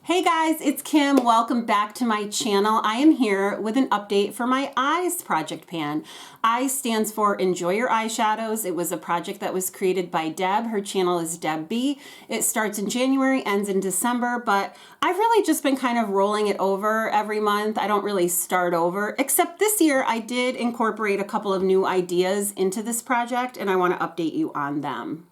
Hey guys, it's Kim. Welcome back to my channel. I am here with an update for my Eyes project pan. Eyes stands for Enjoy Your Eyeshadows. It was a project that was created by Deb. Her channel is Deb B. It starts in January, ends in December, but I've really just been kind of rolling it over every month. I don't really start over, except this year I did incorporate a couple of new ideas into this project and I want to update you on them.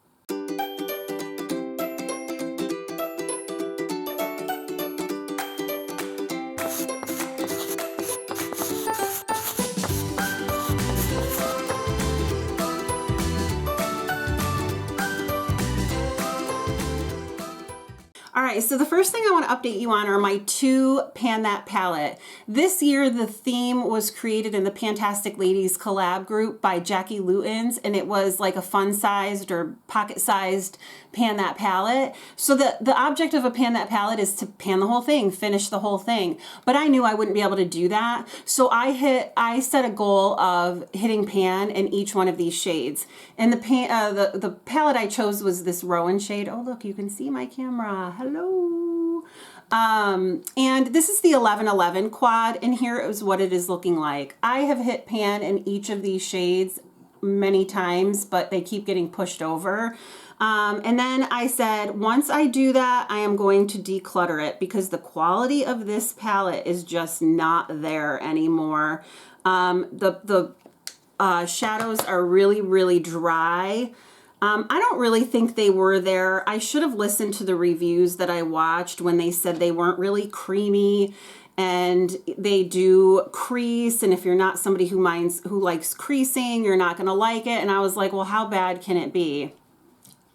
All right, so the first thing I want to update you on are my two Pan That palette. This year, the theme was created in the Fantastic Ladies collab group by Jackie Lutens, and it was like a fun-sized or pocket-sized Pan That palette. So the object of a Pan That palette is to pan the whole thing, finish the whole thing. But I knew I wouldn't be able to do that, so I set a goal of hitting pan in each one of these shades. And the palette I chose was this Rowan shade. Oh, look, you can see my camera. Hello. And this is the 1111 quad, and here is what it is looking like. I have hit pan in each of these shades many times, but they keep getting pushed over. And then I said, once I do that, I am going to declutter it because the quality of this palette is just not there anymore. The shadows are really, really dry. I don't really think they were there. I should have listened to the reviews that I watched when they said they weren't really creamy and they do crease. And if you're not somebody who likes creasing, you're not going to like it. And I was like, well, how bad can it be?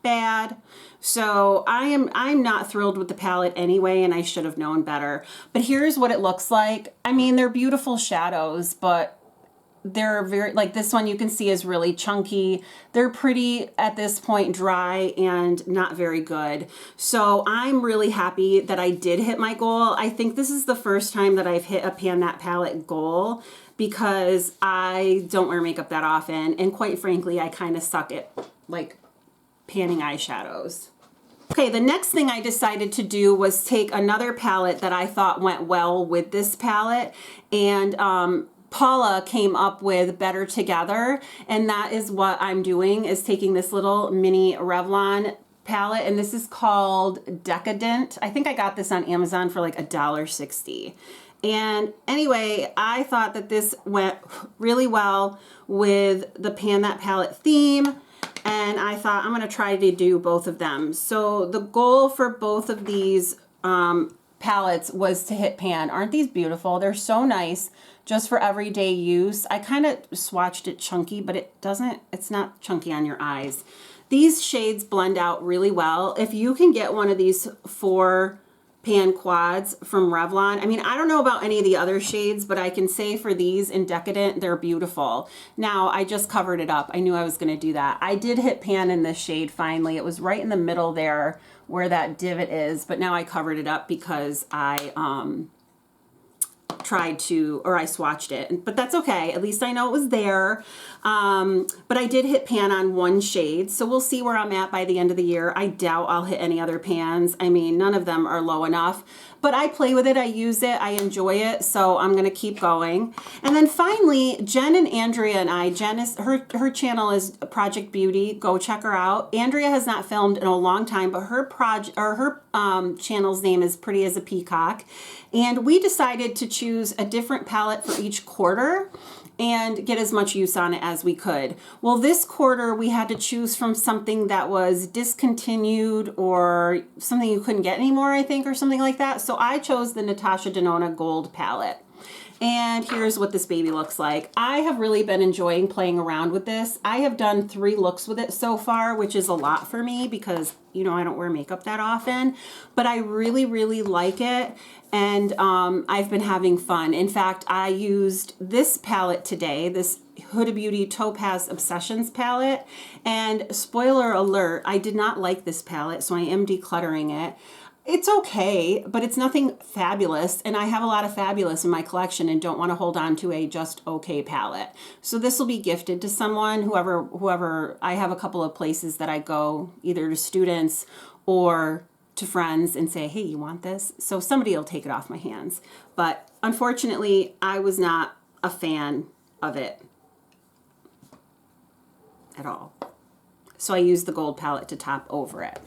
Bad. So I'm not thrilled with the palette anyway, and I should have known better. But here's what it looks like. I mean, they're beautiful shadows, but they're very, like this one you can see is really chunky. They're pretty at this point dry and not very good. So I'm really happy that I did hit my goal. I think this is the first time that I've hit a Pan That palette goal because I don't wear makeup that often. And quite frankly, I kind of suck at like panning eyeshadows. Okay, the next thing I decided to do was take another palette that I thought went well with this palette, and Paula came up with Better Together, and that is what I'm doing, is taking this little mini Revlon palette, and this is called Decadent. I think I got this on Amazon for like $1.60. And anyway, I thought that this went really well with the Pan That palette theme, and I thought I'm going to try to do both of them. So the goal for both of these palettes was to hit pan. Aren't these beautiful? They're so nice just for everyday use. I kind of swatched it chunky, but it's not chunky on your eyes. These shades blend out really well. If you can get one of these 4 pan quads from Revlon, I mean, I don't know about any of the other shades, but I can say for these in Decadent, they're beautiful. Now, I just covered it up. I knew I was going to do that. I did hit pan in this shade finally. It was right in the middle there where that divot is, but now I covered it up because I I swatched it, but that's okay. At least I know it was there. But I did hit pan on one shade, so we'll see where I'm at by the end of the year. I doubt I'll hit any other pans. I mean, none of them are low enough, but I play with it, I use it, I enjoy it, so I'm gonna keep going. And then finally, Jen and Andrea and I, Jen is, her channel is Project Beauty, go check her out. Andrea has not filmed in a long time, but her channel's name is Pretty as a Peacock. And we decided to choose a different palette for each quarter and get as much use on it as we could. Well, this quarter we had to choose from something that was discontinued or something you couldn't get anymore, I think, or something like that. So I chose the Natasha Denona Gold palette. And here's what this baby looks like. I have really been enjoying playing around with this. I have done 3 looks with it so far, which is a lot for me because, you know, I don't wear makeup that often, but I really, really like it. And I've been having fun. In fact, I used this palette today, this Huda Beauty Topaz Obsessions palette. And spoiler alert, I did not like this palette, so I am decluttering it. It's okay, but it's nothing fabulous, and I have a lot of fabulous in my collection and don't want to hold on to a just okay palette. So this will be gifted to someone, whoever. I have a couple of places that I go, either to students or to friends and say, hey, you want this? So somebody will take it off my hands. But unfortunately, I was not a fan of it at all. So I used the gold palette to top over it.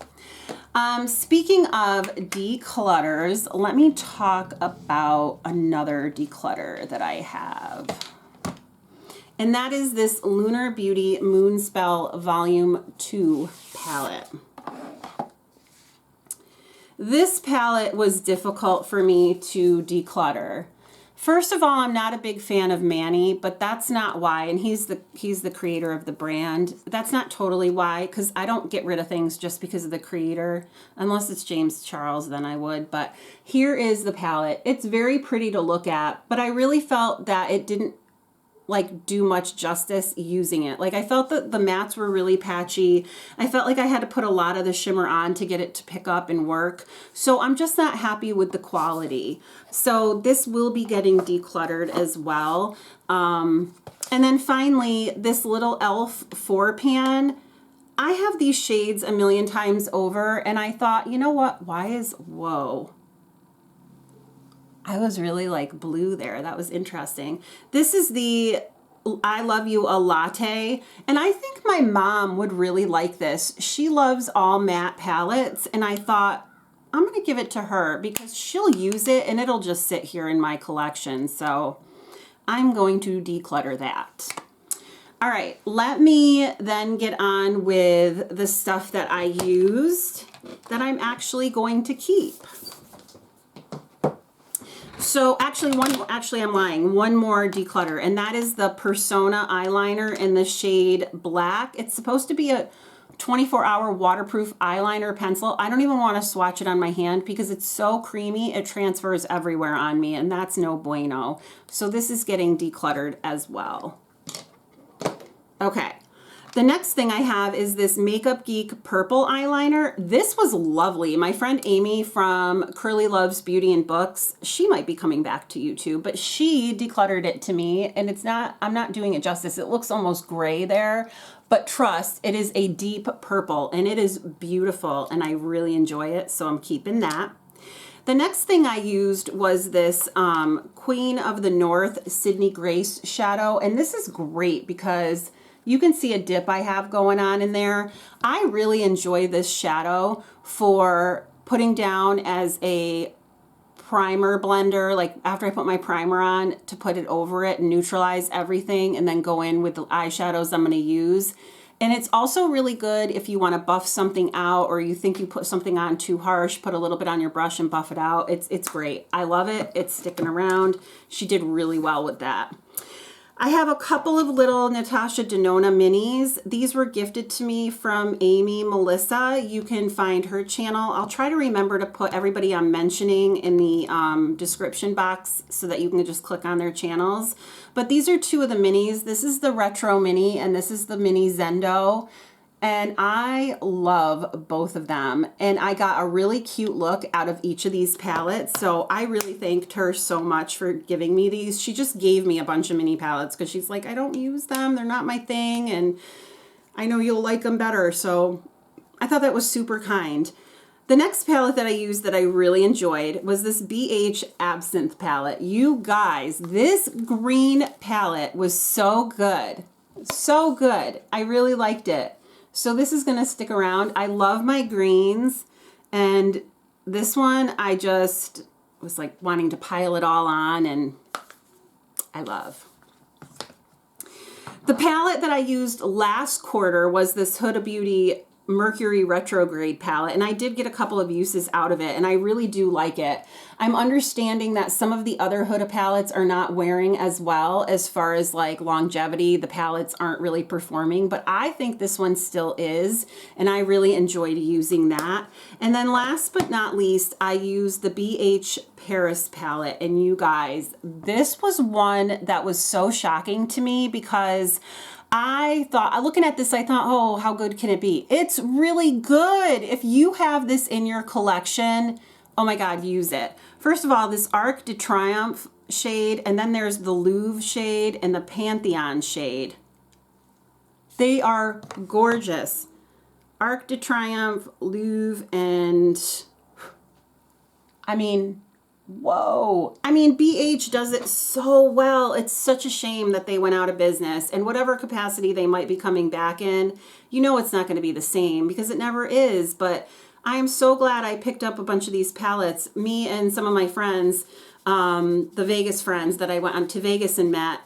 Speaking of declutters, let me talk about another declutter that I have. And that is this Lunar Beauty Moonspell Volume 2 palette. This palette was difficult for me to declutter. First of all, I'm not a big fan of Mandy, but that's not why. And he's the creator of the brand. That's not totally why, because I don't get rid of things just because of the creator. Unless it's James Charles, then I would. But here is the palette. It's very pretty to look at, but I really felt that it didn't like do much justice using it. Like I felt that the mattes were really patchy. I felt like I had to put a lot of the shimmer on to get it to pick up and work. So I'm just not happy with the quality. So this will be getting decluttered as well. And then finally, this little e.l.f. 4 pan. I have these shades a million times over and I thought, you know what? Whoa. I was really like blue there. That was interesting. This is the I Love You a Latte. And I think my mom would really like this. She loves all matte palettes. And I thought, I'm going to give it to her because she'll use it and it'll just sit here in my collection. So I'm going to declutter that. All right, let me then get on with the stuff that I used that I'm actually going to keep. So actually I'm lying. One more declutter, and that is the Persona eyeliner in the shade Black. It's supposed to be a 24-hour waterproof eyeliner pencil. I don't even want to swatch it on my hand because it's so creamy. It transfers everywhere on me, and that's no bueno. So this is getting decluttered as well. Okay. The next thing I have is this Makeup Geek purple eyeliner. This was lovely. My friend Amy from Curly Loves Beauty and Books, she might be coming back to YouTube, but she decluttered it to me and I'm not doing it justice. It looks almost gray there, but trust, it is a deep purple and it is beautiful and I really enjoy it. So I'm keeping that. The next thing I used was this Queen of the North Sydney Grace shadow. And this is great because you can see a dip I have going on in there. I really enjoy this shadow for putting down as a primer blender, like after I put my primer on, to put it over it and neutralize everything and then go in with the eyeshadows I'm going to use. And it's also really good if you want to buff something out or you think you put something on too harsh, put a little bit on your brush and buff it out. It's great. I love it. It's sticking around. She did really well with that. I have a couple of little Natasha Denona minis. These were gifted to me from Amy Melissa. You can find her channel. I'll try to remember to put everybody I'm mentioning in the description box so that you can just click on their channels. But these are two of the minis. This is the Retro Mini and this is the Mini Zendo. And I love both of them. And I got a really cute look out of each of these palettes. So I really thanked her so much for giving me these. She just gave me a bunch of mini palettes because she's like, I don't use them. They're not my thing. And I know you'll like them better. So I thought that was super kind. The next palette that I used that I really enjoyed was this BH Absinthe palette. You guys, this green palette was so good. So good. I really liked it. So this is going to stick around. I love my greens, and this one I just was like wanting to pile it all on, and I love. The palette that I used last quarter was this Huda Beauty Mercury Retrograde palette, and I did get a couple of uses out of it, and I really do like it. I'm understanding that some of the other Huda palettes are not wearing as well as far as like longevity. The palettes aren't really performing, but I think this one still is, and I really enjoyed using that. And then last but not least, I used the BH Paris palette, and you guys, this was one that was so shocking to me because I thought, looking at this, I thought, oh, how good can it be? It's really good. If you have this in your collection, oh my God, use it. First of all, this Arc de Triomphe shade, and then there's the Louvre shade and the Pantheon shade. They are gorgeous. Arc de Triomphe, Louvre, and I mean, whoa. I mean, BH does it so well. It's such a shame that they went out of business, and whatever capacity they might be coming back in, you know it's not going to be the same because it never is. But I am so glad I picked up a bunch of these palettes. Me and some of my friends, the Vegas friends that I went on to Vegas and met,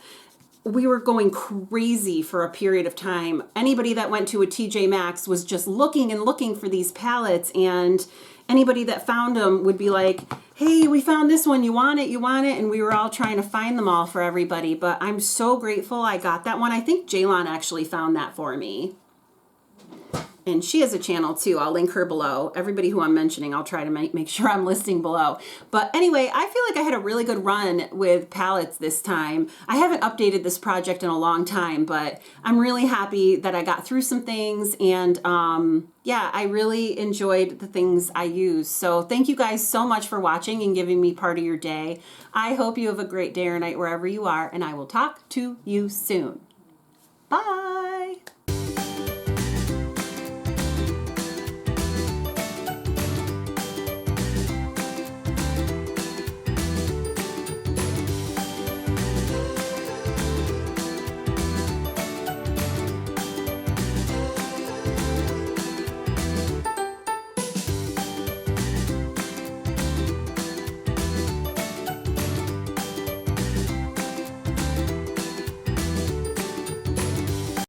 we were going crazy for a period of time. Anybody that went to a TJ Maxx was just looking and looking for these palettes, and anybody that found them would be like, hey, we found this one, you want it, you want it? And we were all trying to find them all for everybody, but I'm so grateful I got that one. I think Jaylon actually found that for me. And she has a channel too. I'll link her below. Everybody who I'm mentioning, I'll try to make sure I'm listing below. But anyway, I feel like I had a really good run with palettes this time. I haven't updated this project in a long time, but I'm really happy that I got through some things. And yeah, I really enjoyed the things I used. So thank you guys so much for watching and giving me part of your day. I hope you have a great day or night wherever you are, and I will talk to you soon. Bye.